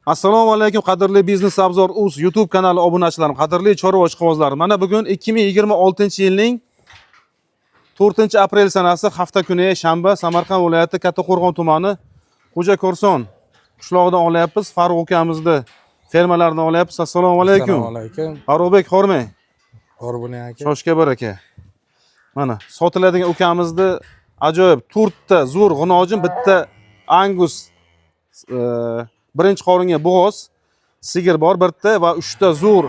Assalomu alaykum qadrli Biznes Obzor Uz YouTube kanali obunachilarim, qadrli chorva ishqibozlarim. Mana bugun 2026-yilning 4-aprel sanasi hafta kuni shanba Samarqand viloyati Kattaqo'rg'on tumani Xo'jako'rson qishlog'idan olyapmiz. Farruh akamizni fermalaridan olyapmiz. Assalomu alaykum. Assalomu alaykum. Farruhbek, xormang. Xor bo'ling aka. Shoshga baraka. Mana sotiladigan ukamizni ajoyib 4 ta zo'r g'unojin, bitta Angus birinchi qoringa bo'g'oz sigir bor bitta va 3 ta zo'r,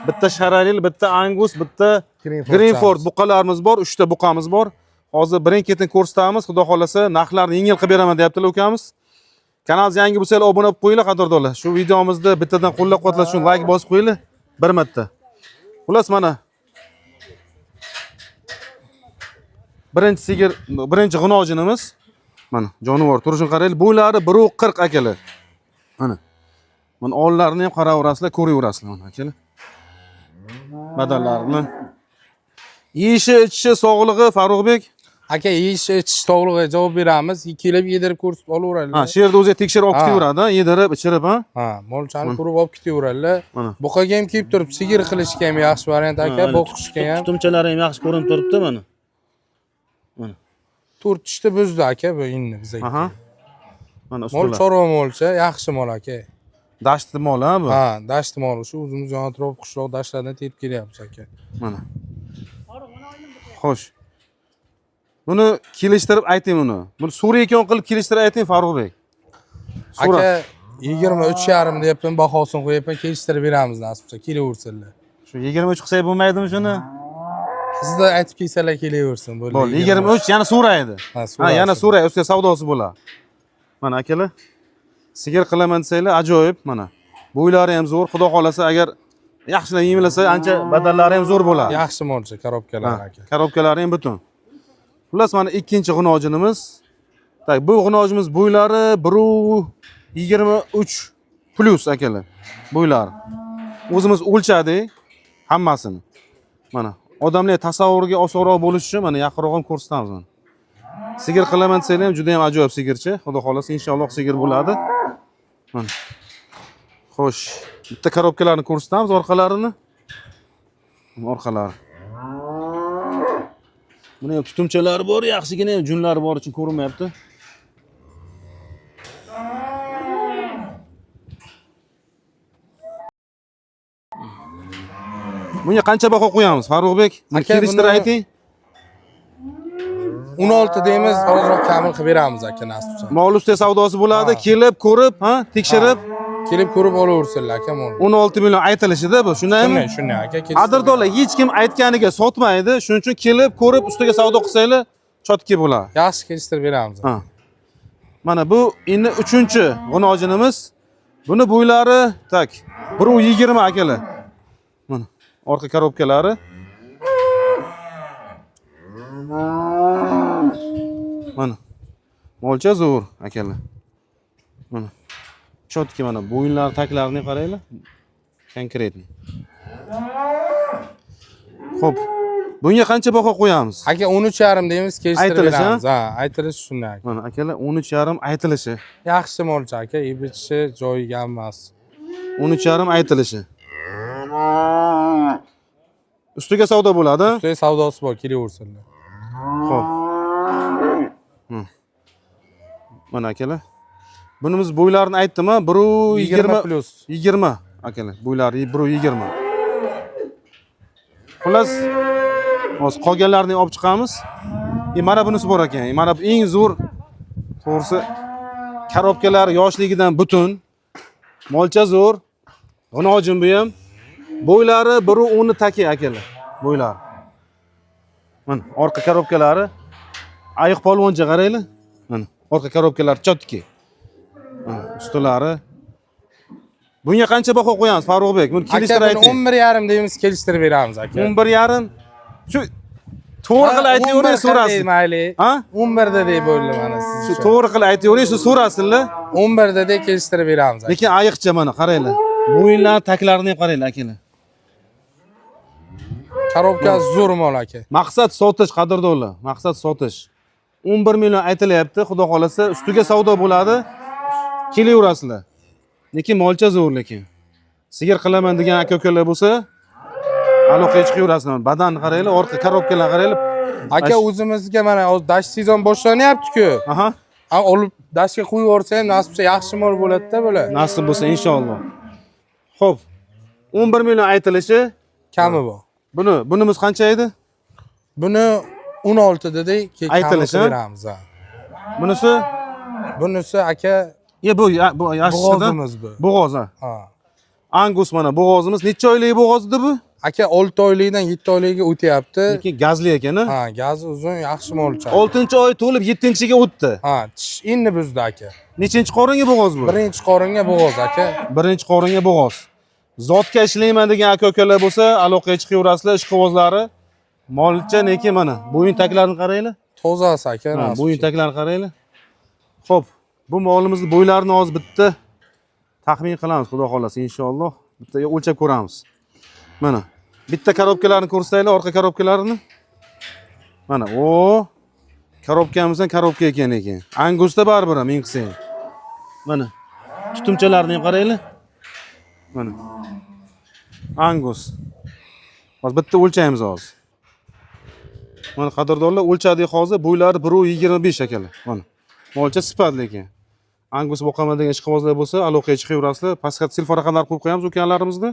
bitta Sharalil, bitta Angus, bitta Greenford buqalarimiz bor, 3 ta buqamiz bor. Hozir birin-ketin ko'rsatamiz. Xudo xolasa narxlarni yengil qilib beraman deyaptilar ukamiz. Kanalga yangi bo'lsangiz obuna bo'lib qo'yinglar qadrdonlar. Shu videomizni bittadan qo'llab-quvvatlash uchun like bosib qo'yinglar bir marta. Xullas mana birinchi sigir, birinchi g'unojinimiz. Mana jonivor turishini qaranglar. Bo'ylari 1.40 akalar. Mana. Mana onlarni ham qaraverasizlar, ko'raverasizlar mana akalar. Badallarini. Yeyishi, ichishi, sog'lig'i Farruhbek. Aka, yeyish ichish sog'lig'iga javob beramiz. Kelib yedirib ko'rsatib olaveradilar. Ha, shu yerda o'zi tekshirib olib ketaveradi, yedirib, ichirib, ha. Ha, molchani ko'rib olib ketaveradilar. Buqaga ham kelib turib, sigir qilishga ham yaxshi variant aka, boqishga ham. Tutumchalari ham yaxshi ko'rinib turibdi mana. Mana. 4 tishda buzdi aka bu inni bizga. Aha. Mana Mol ustolar. chorva molcha, yaxshi mol aka. Dasht mol ha bu. Ha, dasht mol. Shu o'zimiz yon atrof qishloq dashtlardan tepib kelyapmiz aka. Mana. Xo'sh. Buni kelishtirib ayting buni. Buni Suriyaga qilib kelishtirib ayting Farruhbek. Aka 23.5 deyapman, bahosini qo'yapman, kelishtirib beramiz nasib bo'lsa, kelaversinlar. Shu 23 qilsak bo'lmaydimi shuni? Sizlar aytib kelsalar kelaversin bo'ldi. Bo'ldi, 23 yana so'raydi. Ha, yana so'ray, ustiga savdosi bo'ladi. Mana akalar. Sigir qilaman desanglar ajoyib mana. Bo'ylari ham zo'r, xudo xolasa agar yaxshilab yemlasa ancha badallari ham zo'r bo'ladi. Yaxshi molcha korobkalar aka. Korobkalari ham butun. Xullas mana ikkinchi g'unojinimiz. Tak, bu g'unojimiz bo'ylari 1.23 plus akalar. Bo'ylar. O'zimiz o'lchadik hammasini. Mana odamlar tasavvuriga osonroq bo'lishi uchun mana yaqinroq ham ko'rsatamiz mana. Sigir qilaman desanglar ham juda ham ajoyib sigirchi. Xudo xolasa inshaalloh sigir bo'ladi. Mana. Xo'sh, bitta korobkalarni ko'rsatamiz orqalarini. Orqalari. Buni ham tutumchalari bor, yaxshigina junlari bor uchun ko'rinmayapti. Bunga qancha baho qo'yamiz Farruhbek? Kelishtirib ayting. 16 deymiz, ozroq kamil qilib beramiz aka nasib bo'lsa. Mol ustiga savdosi bo'ladi, kelib ko'rib, ha, tekshirib, kelib ko'rib olaversinlar aka mol. 16 million aytilishida bu, shundaymi? Shunday aka. Qadrdonlar, hech kim aytganiga sotmaydi, shuning uchun kelib ko'rib ustiga savdo qilsanglar, chotki bo'ladi. Yaxshi kelishtirib beramiz. Ha. Mana bu endi 3-g'unojinimiz. Buni bo'ylari tak 1.20 akalar. Mana orqa korobkalari. Mana molcha zo'r akalar. Mana chotki mana bo'yinlar taklarini qaranglar. Konkretni. Xo'p. Bunga qancha baho qo'yamiz? Aka 13.5 deymiz, kelishtirib beramiz. Ha, aytilish shunday. Mana akalar 13.5 aytilishi. Yaxshi molcha aka, ibichi joyiga emas. 13.5 aytilishi. Ustiga savdo bo'ladi. Ustiga savdosi bor, kelaversinlar. Xo'p. Mana akalar. Bunimiz bo'ylarini aytdimmi? 1.20 plus 20 akalar. Bo'ylari 1.20. Xullas, hozir qolganlarni olib chiqamiz. Mana bunisi bor ekan. Mana bu eng zo'r to'g'risi korobkalar yoshligidan butun. Molcha zo'r. G'unojim bu ham. Bo'ylari 1.10 taki akalar. Bo'ylari. Mana orqa korobkalari ayiq polvoncha qaranglar. Mana orqa korobkalar chotki. Mana ustilari. Bunga qancha baho qo'yamiz Farruhbek? Buni kelishtirib ayting. 11.5 deymiz, kelishtirib beramiz aka. 11.5. Shu to'g'ri qilib aytavering, so'rasin. Mayli. Ha? 11 da deb bo'ldi mana siz. Shu to'g'ri qilib aytavering, shu so'rasinlar. 11 da deb kelishtirib beramiz aka. Lekin ayiqcha mana qaranglar. Bo'yinlar taklarini ham qaranglar akalar. Korobka zo'r mol aka. Maqsad sotish qadrdonlar, maqsad sotish. 11 million aytilyapti, xudo xolasa ustiga savdo bo'ladi. Kelaverasizlar. lekin molcha zo'r lekin. Sigir qilaman degan aka-ukalar bo'lsa, aloqaga chiqaverasizlar. Badanni qaranglar, orqa korobkalarni qaranglar. Aka o'zimizga mana hozir dash sezon boshlanyapti-ku. Aha. Olib dashga qo'yib yuborsa ham nasib bo'lsa yaxshi mol bo'ladi-da bular. Nasib bo'lsa inshaalloh. Xo'p. 11 million aytilishi Kami bu. Bunimiz qancha edi? Buni 16 dedik, keyin Aytilishi? beramiz. Bunisi? Bunisi aka Bu yaxshisidan. bo'g'ozimiz bu. Bo'g'oz. Ha. Angus mana bo'g'ozimiz. Necha oylik bo'g'oz edi bu? Aka 6 oylikdan 7 oylikka o'tyapti. Lekin gazli ekan-a? Ha, gazi uzun, yaxshi molcha. 6-oy to'lib 7-ga o'tdi. Ha, tish inni buzdi aka. Nechinchi qoringa bo'g'oz bu? Birinchi qoringa bo'g'oz aka. Birinchi qoringa bo'g'oz. Zotga ishlayman degan aka-ukalar bo'lsa, aloqaga chiqaverasizlar, ishqibozlari. Molcha lekin mana bo'yin taklarini qaranglar. Tozasi aka. Bo'yin taklarini qaranglar. Xo'p, bu molimizni bo'ylarini hozir bitta taxmin qilamiz, xudo xolasa inshaalloh. Bitta o'lchab ko'ramiz. Mana bitta korobkalarni ko'rsanglar, orqa korobkalarini. Mana, korobkamizdan korobka ekan lekin. Angusda baribir ham ming qilsang. Mana tutumchalarni ham qaranglar. Mana. Angus. Hozir bitta o'lchaymiz hozir. Mana qadrdonlar o'lchadik hozir, bo'ylari 1.25 akalar. Mana. Molcha sifat lekin. Angus boqaman degan ishqibozlar bo'lsa, aloqaga chiqaverasizlar. Pastga telefon raqamlarini qo'yib qo'yamiz ukalarimizni.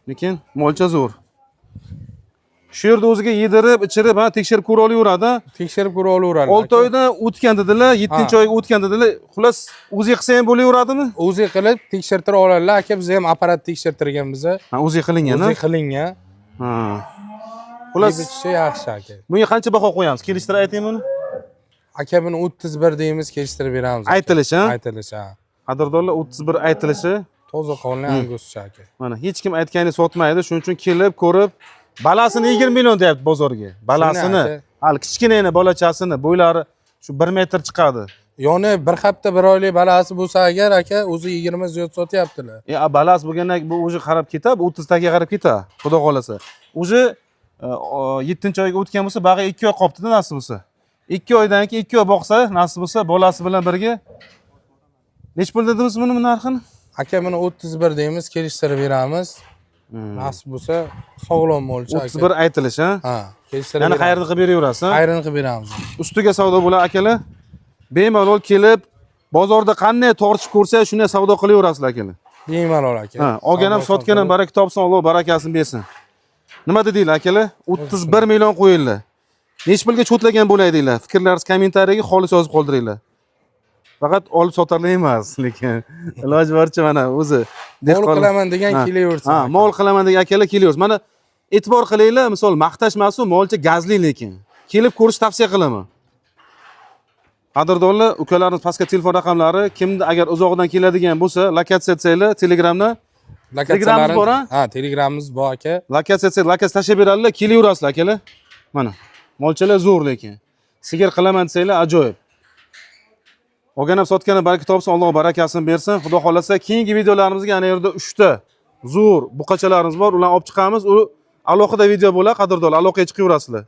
Lekin molcha zo'r. Shu yerda o'ziga yedirib, ichirib, tekshirib ko'ra olaveradi. Tekshirib ko'ra olaveradi. 6 oydan o'tgan dedilar, 7-oyga o'tgan dedilar. Xullas, o'zi qilsa ham bo'laveradimi? O'zi qilib tekshirtira oladilar. Aka biz ham apparat tekshirtirganmiz. O'zi qilingan. O'zi qilingan. Ha. Xullas, Bichishi yaxshi aka. bunga qancha baho qo'yamiz? Kelishtirib ayting buni. Aka buni 31 deymiz, kelishtirib beramiz. Aytilishi, Aytilishi. qadrdonlar 31 aytilishi. Toza qolgan anguscha aka. Mana hech kim aytganini sotmaydi, shuning uchun kelib ko'rib, balasini 20 million deyapti bozorga. Balasini, hali kichkinagina bolachasini, bo'ylari shu 1 metr chiqadi. Yoni bir hafta 1 oylik balasi bo'lsa agar aka o'zi 20 ziyod sotyaptilar. Balas bo'lgandan bu o'zi qarab ketadi, 30 taga qarab ketadi, xudo xolasa. O'zi 7-oyga o'tgan bo'lsa, bag'i 2 oy qolibdi-da nasib bo'lsa. 2 oydan keyin 2 oy boqsa, nasib bo'lsa, bolasi bilan birga nech pul dedimiz buni narxini? Aka buni 31 deymiz, kelishtirib beramiz. Nasib bo'lsa, sog'lom molcha aka. 31 aytilish, ha? Ha, kelishtirib. Yana xayrini qilib beraverasiz, ha? Xayrini qilib beramiz. Ustiga savdo bo'lar akalar. Bemalol kelib, bozorda qanday tortishib ko'rsa, shunday savdo qilaverasizlar akalar. Bemalol aka. Ha, olgan ham sotgan ham baraka topsin, Alloh barakasini bersin. Nima dedinglar akalar? 31 million qo'yinglar. Nech pulga cho'tlagan bo'laydinglar? Fikrlaringizni kommentariyaga xolis yozib qoldiringlar. Faqat olib sotarlar emas, lekin iloji boricha mana o'zi mol qilaman degan kelaversin. Ha, mol qilaman degan akalar kelaversin. Mana e'tibor qilinglar, misol maqtashmasu, molcha gazli lekin. Kelib ko'rish tavsiya qilaman. Qadrdonlar, ukalarimiz pastga telefon raqamlari, kimda agar uzoqdan keladigan bo'lsa, lokatsiya etsanglar, Telegramda. Telegramimiz bor, Ha, Telegramimiz bor aka. Lokatsiya etsanglar, lokatsiya tashib beradilar, kelaverasizlar akalar. Mana, molchalar zo'r lekin. Sigir qilaman desanglar, ajoyib. Olgan ham sotgan ham baraka topsin, Alloh barakasini bersin. Xudo xolasa, keyingi videolarimizga ana yerda 3 ta zo'r buqachalarimiz bor, ularni olib chiqamiz. U alohida video bo'ladi, qadrdonlar, aloqaga chiqaverasizlar.